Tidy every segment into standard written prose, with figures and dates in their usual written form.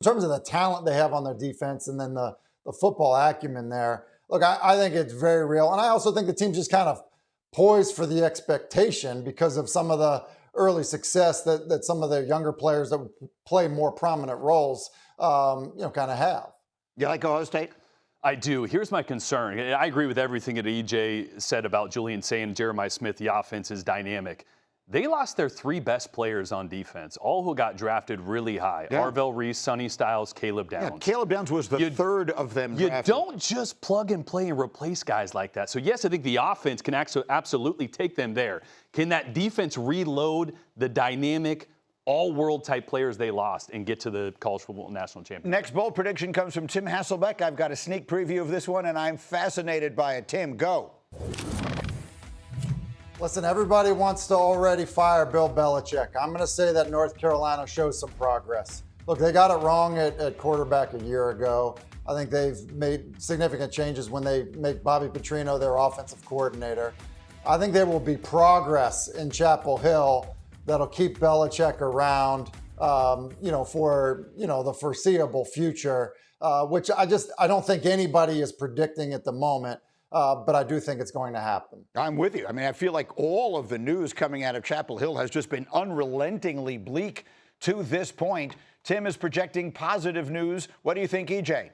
in terms of the talent they have on their defense and then the football acumen there, look, I think it's very real. And I also think the team's just kind of poised for the expectation because of some of the early success that some of the younger players that play more prominent roles, kind of have. You like Ohio State? I do. Here's my concern. I agree with everything that EJ said about Julian Sayin and Jeremiah Smith. The offense is dynamic. They lost their 3 best players on defense, all who got drafted really high. Yeah. Arvell Reese, Sonny Styles, Caleb Downs. Yeah, Caleb Downs was the third of them drafted. You don't just plug and play and replace guys like that. So, yes, I think the offense can absolutely take them there. Can that defense reload the dynamic, all-world type players they lost and get to the college football national championship? Next bold prediction comes from Tim Hasselbeck. I've got a sneak preview of this one, and I'm fascinated by it. Tim, go. Listen, everybody wants to already fire Bill Belichick. I'm going to say that North Carolina shows some progress. Look, they got it wrong at quarterback a year ago. I think they've made significant changes when they make Bobby Petrino their offensive coordinator. I think there will be progress in Chapel Hill that'll keep Belichick around, for the foreseeable future, which I don't think anybody is predicting at the moment. But I do think it's going to happen. I'm with you. I mean, I feel like all of the news coming out of Chapel Hill has just been unrelentingly bleak to this point. Tim is projecting positive news. What do you think, EJ?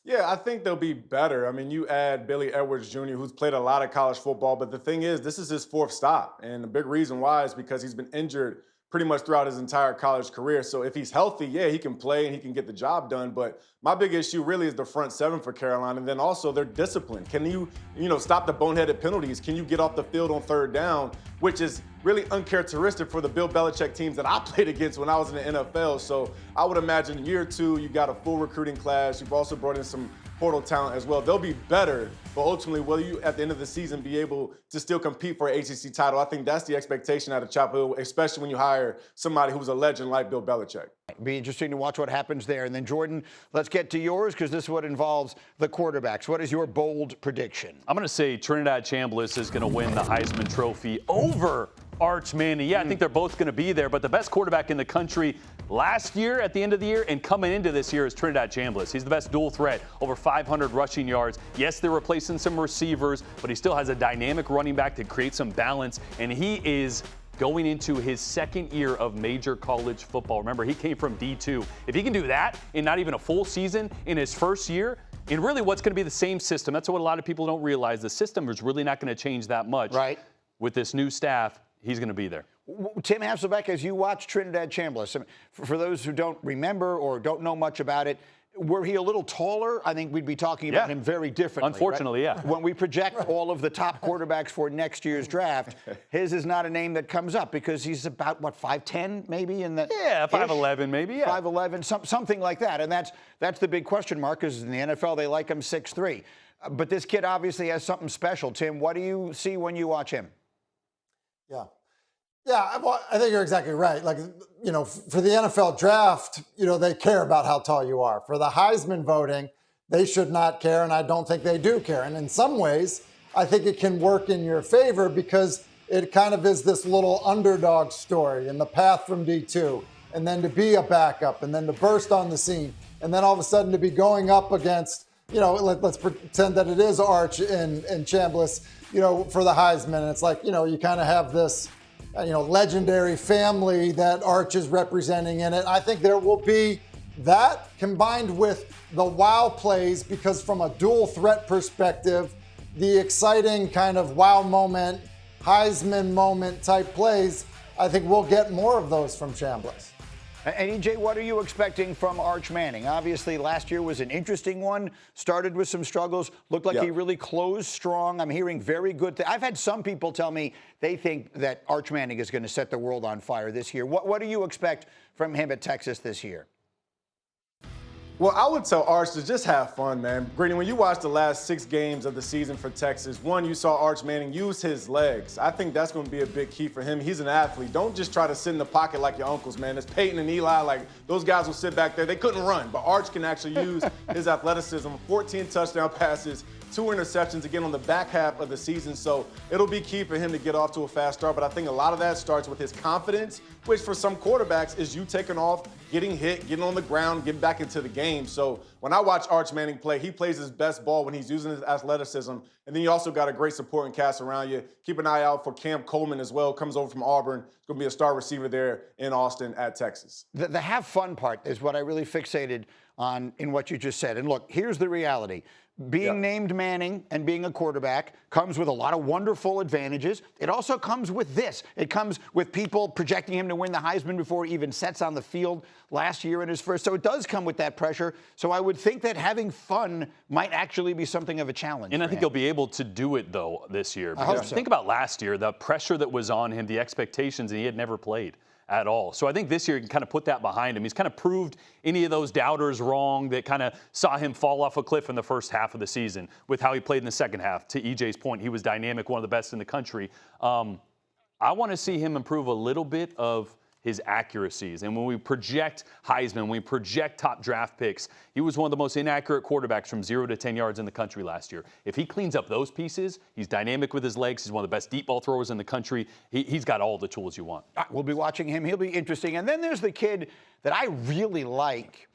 Yeah, I think they'll be better. I mean, you add Billy Edwards Jr., who's played a lot of college football, but the thing is, this is his 4th stop. And the big reason why is because he's been injured pretty much throughout his entire college career. So if he's healthy, yeah, he can play and he can get the job done. But my big issue really is the front 7 for Carolina. And then also their discipline. Can you stop the boneheaded penalties? Can you get off the field on 3rd down, which is really uncharacteristic for the Bill Belichick teams that I played against when I was in the NFL. So I would imagine year 2, you got a full recruiting class. You've also brought in some portal talent as well. They'll be better, but ultimately, will you at the end of the season be able to still compete for an ACC title? I think that's the expectation out of Chapel Hill, especially when you hire somebody who's a legend like Bill Belichick. Be interesting to watch what happens there. And then, Jordan, let's get to yours because this is what involves the quarterbacks. What is your bold prediction? I'm going to say Trinidad Chambliss is going to win the Heisman Trophy over Arch Manning. Yeah, I think they're both going to be there, but the best quarterback in the country last year at the end of the year and coming into this year is Trinidad Chambliss. He's the best dual threat, over 500 rushing yards. Yes, they're replacing some receivers, but he still has a dynamic running back to create some balance, and he is going into his 2nd year of major college football. Remember, he came from D2. If he can do that in not even a full season in his 1st year, in really what's going to be the same system, that's what a lot of people don't realize. The system is really not going to change that much. Right. With this new staff, he's going to be there. Tim Hasselbeck, as you watch Trinidad Chambliss, I mean, for those who don't remember or don't know much about it, were he a little taller, I think we'd be talking about him very differently. Unfortunately, right? yeah. When we project all of the top quarterbacks for next year's draft, his is not a name that comes up because he's about, 5'10", maybe? In that 5'11", maybe, yeah. 5'11", something like that. And that's the big question mark because in the NFL, they like him 6'3". But this kid obviously has something special. Tim, what do you see when you watch him? Yeah, I think you're exactly right. Like, for the NFL draft, they care about how tall you are. For the Heisman voting, they should not care, and I don't think they do care. And in some ways, I think it can work in your favor because it kind of is this little underdog story and the path from D2, and then to be a backup, and then to burst on the scene, and then all of a sudden to be going up against, let's pretend that it is Arch and Chambliss, for the Heisman. And it's like, you kind of have this legendary family that Arch is representing in it. I think there will be that combined with the wow plays because from a dual threat perspective, the exciting kind of wow moment, Heisman moment type plays, I think we'll get more of those from Chambliss. And EJ, what are you expecting from Arch Manning? Obviously, last year was an interesting one. Started with some struggles. Looked like he really closed strong. I'm hearing very good things. I've had some people tell me they think that Arch Manning is going to set the world on fire this year. What do you expect from him at Texas this year? Well, I would tell Arch to just have fun, man. Greeny, when you watch the last 6 games of the season for Texas, one, you saw Arch Manning use his legs. I think that's going to be a big key for him. He's an athlete. Don't just try to sit in the pocket like your uncles, man. It's Peyton and Eli. Like, those guys will sit back there. They couldn't run, but Arch can actually use his athleticism. 14 touchdown passes, 2 interceptions again on the back half of the season. So it'll be key for him to get off to a fast start. But I think a lot of that starts with his confidence, which for some quarterbacks is you taking off, getting hit, getting on the ground, getting back into the game. So when I watch Arch Manning play, he plays his best ball when he's using his athleticism. And then you also got a great supporting cast around you. Keep an eye out for Cam Coleman as well. Comes over from Auburn. He's going to be a star receiver there in Austin at Texas. The have fun part is what I really fixated on in what you just said. And look, here's the reality. Being named Manning and being a quarterback comes with a lot of wonderful advantages. It also comes with this. It comes with people projecting him to win the Heisman before he even sets on the field last year in his first. So it does come with that pressure. So I would think that having fun might actually be something of a challenge. And I think he'll be able to do it, though, this year. I hope Because so. think about last year, the pressure that was on him, the expectations, and he had never played at all. So I think this year you can kind of put that behind him. He's kind of proved any of those doubters wrong that kind of saw him fall off a cliff in the first half of the season with how he played in the second half. To EJ's point, he was dynamic, one of the best in the country. I want to see him improve a little bit of his accuracies. And when we project Heisman, when we project top draft picks, he was one of the most inaccurate quarterbacks from 0 to 10 yards in the country last year. If he cleans up those pieces, he's dynamic with his legs. He's one of the best deep ball throwers in the country. He's got all the tools you want. We'll be watching him. He'll be interesting. And then there's the kid that I really like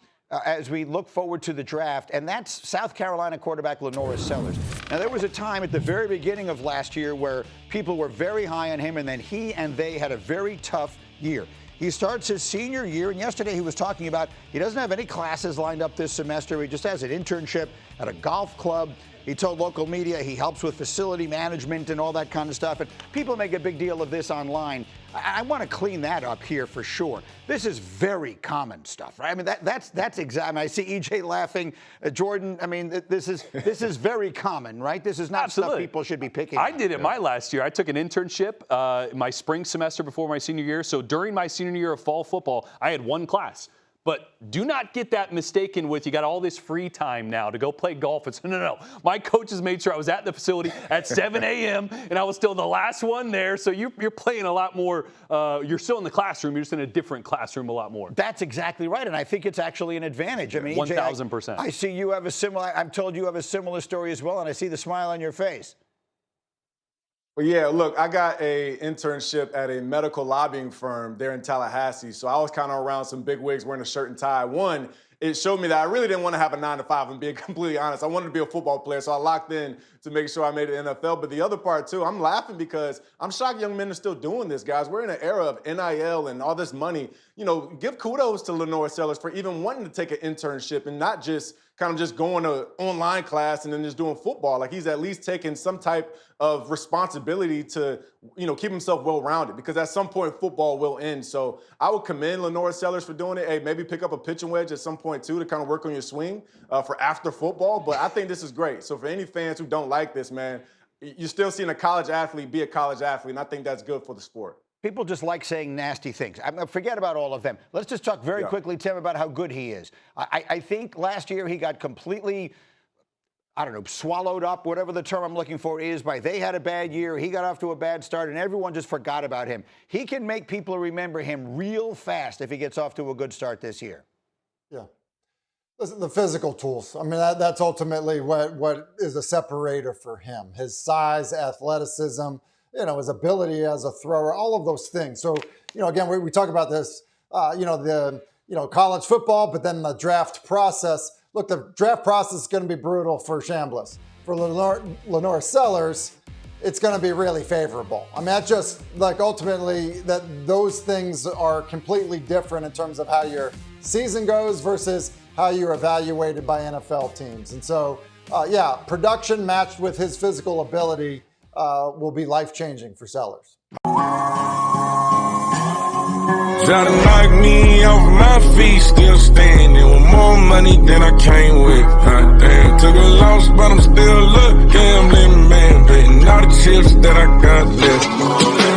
as we look forward to the draft, and that's South Carolina quarterback Lenora Sellers. Now, there was a time at the very beginning of last year where people were very high on him, and then he and they had a very tough year. He starts his senior year, and yesterday he was talking about he doesn't have any classes lined up this semester. He just has an internship at a golf club. He told local media he helps with facility management and all that kind of stuff. And people make a big deal of this online. I want to clean that up here for sure. This is very common stuff, right? I mean, that's exactly. I see EJ laughing. Jordan, I mean, this is very common, right? This is not stuff people should be picking. I did it my last year. I took an internship my spring semester before my senior year. So during my senior year of fall football, I had one class. But do not get that mistaken with you got all this free time now to go play golf. It's no. My coaches made sure I was at the facility at 7 a.m. and I was still the last one there. So you're playing a lot more. You're still in the classroom. You're just in a different classroom a lot more. That's exactly right, and I think it's actually an advantage. I mean, 1,000%. I see you have a similar. I'm told you have a similar story as well, and I see the smile on your face. Well, yeah, look, I got an internship at a medical lobbying firm there in Tallahassee. So I was kind of around some big wigs wearing a shirt and tie. One, it showed me that I really didn't want to have a 9-to-5, and being completely honest. I wanted to be a football player, so I locked in to make sure I made the NFL. But the other part, too, I'm laughing because I'm shocked young men are still doing this, guys. We're in an era of NIL and all this money. You know, give kudos to Lenora Sellers for even wanting to take an internship and not just kind of just going to online class and then just doing football. Like, he's at least taking some type of responsibility to, you know, keep himself well-rounded, because at some point football will end. So I would commend Lenora Sellers for doing it. Hey, maybe pick up a pitching wedge at some point too to kind of work on your swing for after football. But I think this is great. So for any fans who don't like this, man, you're still seeing a college athlete be a college athlete, and I think that's good for the sport. People just like saying nasty things. Forget about all of them. Let's just talk very quickly, Tim, about how good he is. I think last year he got completely, swallowed up, whatever the term I'm looking for is, by they had a bad year, he got off to a bad start, and everyone just forgot about him. He can make people remember him real fast if he gets off to a good start this year. Yeah. Listen, the physical tools. I mean, that's ultimately what is a separator for him. His size, athleticism, his ability as a thrower, all of those things. So, again, we talk about this, college football, but then the draft process. Look, the draft process is going to be brutal for Chambliss. For Lenora Sellers, it's going to be really favorable. I mean, that's just like ultimately that those things are completely different in terms of how your season goes versus how you're evaluated by NFL teams. And so, production matched with his physical ability will be life-changing for Sellers. Try to knock me off my feet, still standing with more money than I came with. Goddamn, took a loss, but I'm still a gambling man, betting all the chips that I got.